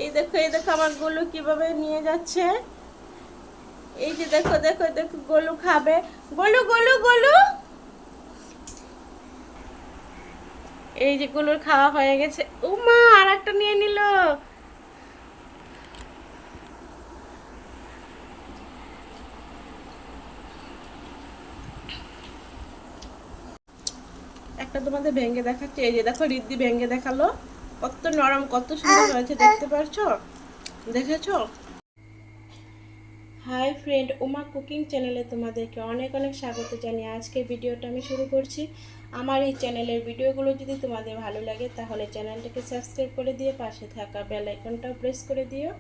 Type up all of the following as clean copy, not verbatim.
এই দেখো আমার গোলু কিভাবে নিয়ে যাচ্ছে। এই যে দেখো দেখো দেখো গোলু খাবে। গোলু গোলু গোলু, এই যে গোলুর খাওয়া হয়ে গেছে। উমা আর একটা নিয়ে নিল। একটা তোমাদের ভেঙে দেখাচ্ছি। এই যে দেখো রিদ্ধি ভেঙে দেখালো। কত নরম, কত সুন্দর হয়েছে, দেখতে পারছো? দেখেছো? হাই ফ্রেন্ড, উমা কুকিং চ্যানেলে তোমাদেরকে অনেক অনেক স্বাগত জানিয়ে আজকের ভিডিওটা আমি শুরু করছি। আমার এই চ্যানেলের ভিডিওগুলো যদি তোমাদের ভালো লাগে তাহলে চ্যানেলটাকে সাবস্ক্রাইব করে দিয়ে পাশে থাকা বেল আইকনটাও প্রেস করে দিও।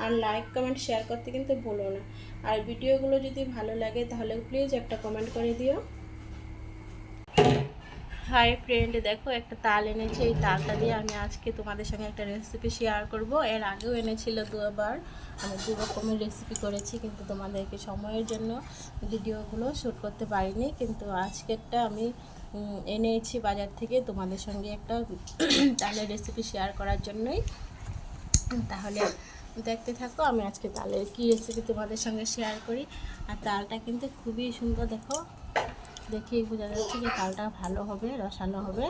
আর লাইক কমেন্ট শেয়ার করতে কিন্তু ভুলো না। আর ভিডিওগুলো যদি ভালো লাগে তাহলে প্লিজ একটা কমেন্ট করে দিও। হাই ফ্রেন্ড, দেখো একটা তাল এনেছে। এই তালটা দিয়ে আমি আজকে তোমাদের সঙ্গে একটা রেসিপি শেয়ার করব। এর আগেও এনেছিল দুবার, আমি দু রকমের রেসিপি করেছি, কিন্তু তোমাদেরকে সময়ের জন্য ভিডিওগুলো শ্যুট করতে পারিনি। কিন্তু আজকেরটা আমি এনেছি বাজার থেকে তোমাদের সঙ্গে একটা তালের রেসিপি শেয়ার করার জন্যই। তাহলে দেখতে থাকো আমি আজকে তালের কী রেসিপি তোমাদের সঙ্গে শেয়ার করি। আর তালটা কিন্তু খুবই সুন্দর, দেখো দেখেই বোঝা যাচ্ছে যে তালটা ভালো হবে, রসালো হবে।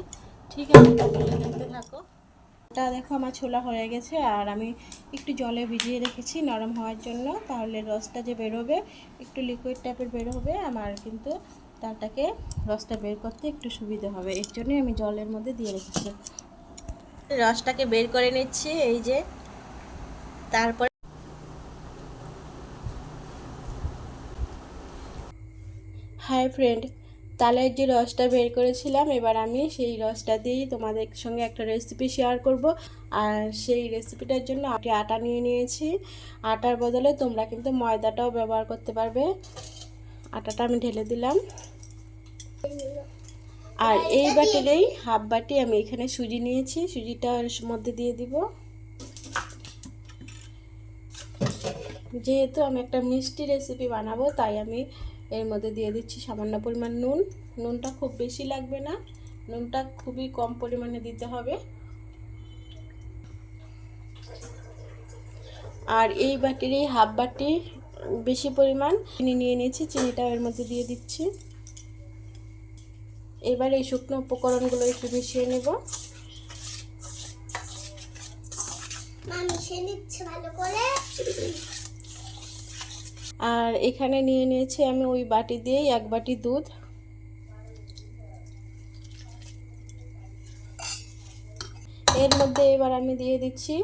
ঠিক আছে, দেখতে থাকো। এটা দেখো আমার ছোলা হয়ে গেছে, আর আমি একটু জলে ভিজিয়ে রেখেছি নরম হওয়ার জন্য। তাহলে রসটা যে বেরোবে একটু লিকুইড টাইপের বের হবে, আমার কিন্তু তালটাকে রসটা বের করতে একটু সুবিধা হবে, এর জন্যই আমি জলের মধ্যে দিয়ে রেখেছি। রসটাকে বের করে নিচ্ছি, এই যে। তারপর হাই ফ্রেন্ড, তালের যে রসটা বের করেছিলাম, এবার আমি সেই রসটা দিয়েই তোমাদের সঙ্গে একটা রেসিপি শেয়ার করব। আর সেই রেসিপিটার জন্য আমি আটা নিয়ে নিয়েছি। আটার বদলে তোমরা কিন্তু ময়দাটাও ব্যবহার করতে পারবে। আটাটা আমি ঢেলে দিলাম। আর এই বাটিরেই হাফ বাটি আমি এখানে সুজি নিয়েছি, সুজিটার মধ্যে দিয়ে দিব। যেহেতু আমি একটা মিষ্টি রেসিপি বানাবো, তাই আমি এর মধ্যে দিয়ে দিচ্ছি সামান্য পরিমাণ নুন। নুনটা খুব বেশি লাগবে না, নুনটা খুবই কম পরিমাণে দিতে হবে। আর এই বাটির এই হাফ বাটি বেশি পরিমাণ চিনি নিয়ে নিয়েছি, চিনিটা এর মধ্যে দিয়ে দিচ্ছি। এবার এই শুকনো উপকরণগুলো একটু মিশিয়ে নেব। মিশিয়ে নিচ্ছি ভালো করে। আর এখানে নিয়ে নিয়েছি আমি ওই বাটি দিয়েই এক বাটি দুধ। এর মধ্যে এবার আমি দিয়ে দিচ্ছি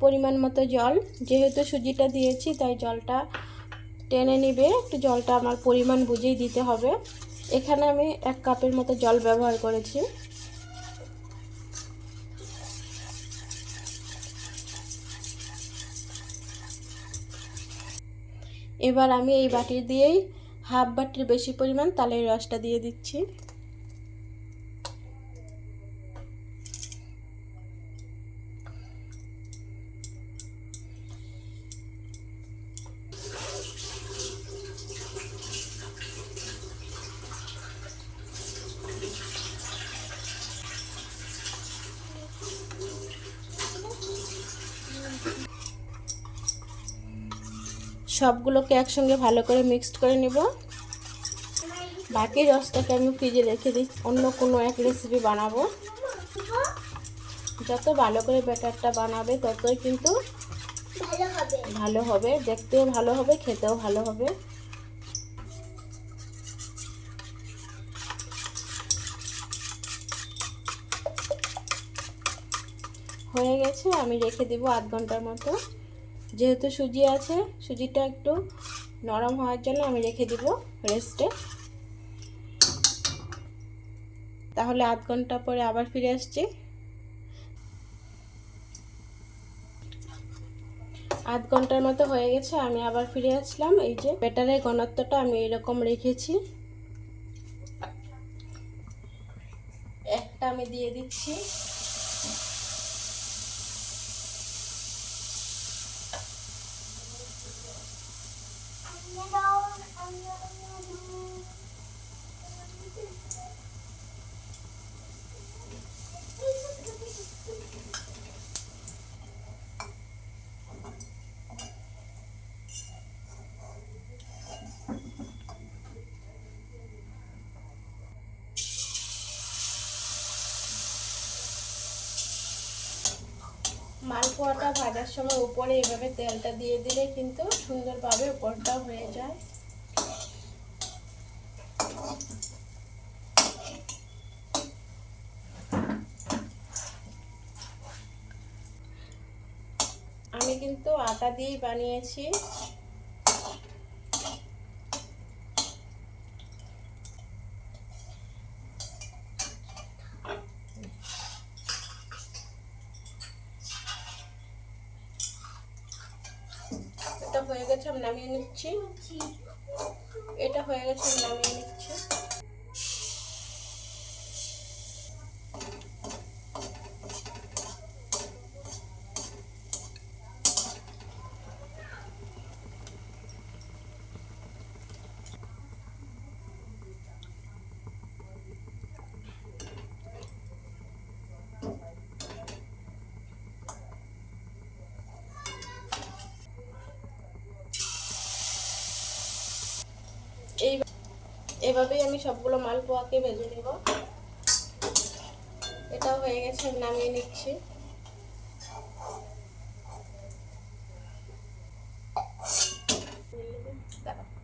পরিমাণ মতো জল। যেহেতু সুজিটা দিয়েছি তাই জলটা টেনে নিবে, একটু জলটা আমার পরিমাণ বুঝেই দিতে হবে। এখানে আমি 1 কাপের মতো জল ব্যবহার করেছি। এবার আমি এই বাটি দিয়েই হাফ বাটির বেশি পরিমাণ তালের রসটা দিয়ে দিচ্ছি। সবগুলোকে একসঙ্গে ভালো করে মিক্সড করে নেব। বাকি রসটাকে আমি ফ্রিজে রেখে দিই, অন্য কোনো এক রেসিপি বানাবো। যত ভালো করে ব্যাটারটা বানাবে ততই কিন্তু ভালো হবে, দেখতেও ভালো হবে, খেতেও ভালো হবে। হয়ে গেছে, আমি রেখে দেবো আধ ঘন্টার মতো। যেহেতু সুজি আছে, সুজিটা একটু নরম হওয়ার জন্য আমি রেখে দিব রেস্টে। তাহলে আধ ঘন্টা পরে আবার ফিরে আসছি। আধ ঘন্টার মতো হয়ে গেছে, আমি আবার ফিরে আসলাম। এই যে ব্যাটারের ঘনত্বটা আমি এরকম রেখেছি। একটা আমি দিয়ে দিচ্ছি। মালপোয়াটা ভাজার সময় উপরে এভাবে তেলটা দিয়ে দিলে কিন্তু সুন্দরভাবে উপরটা হয়ে যায়। আমি কিন্তু আটা দিয়েই বানিয়েছি। এটা হয়ে গেছে, আমি নামিয়ে নিচ্ছি। এটা হয়ে গেছে, আমি নামিয়ে নিচ্ছি। এইভাবেই আমি সবগুলো মালপোয়াকে ভেজে নেব। এটাও হয়ে গেছে, আমি নামিয়ে নিচ্ছি। দাঁড়াও।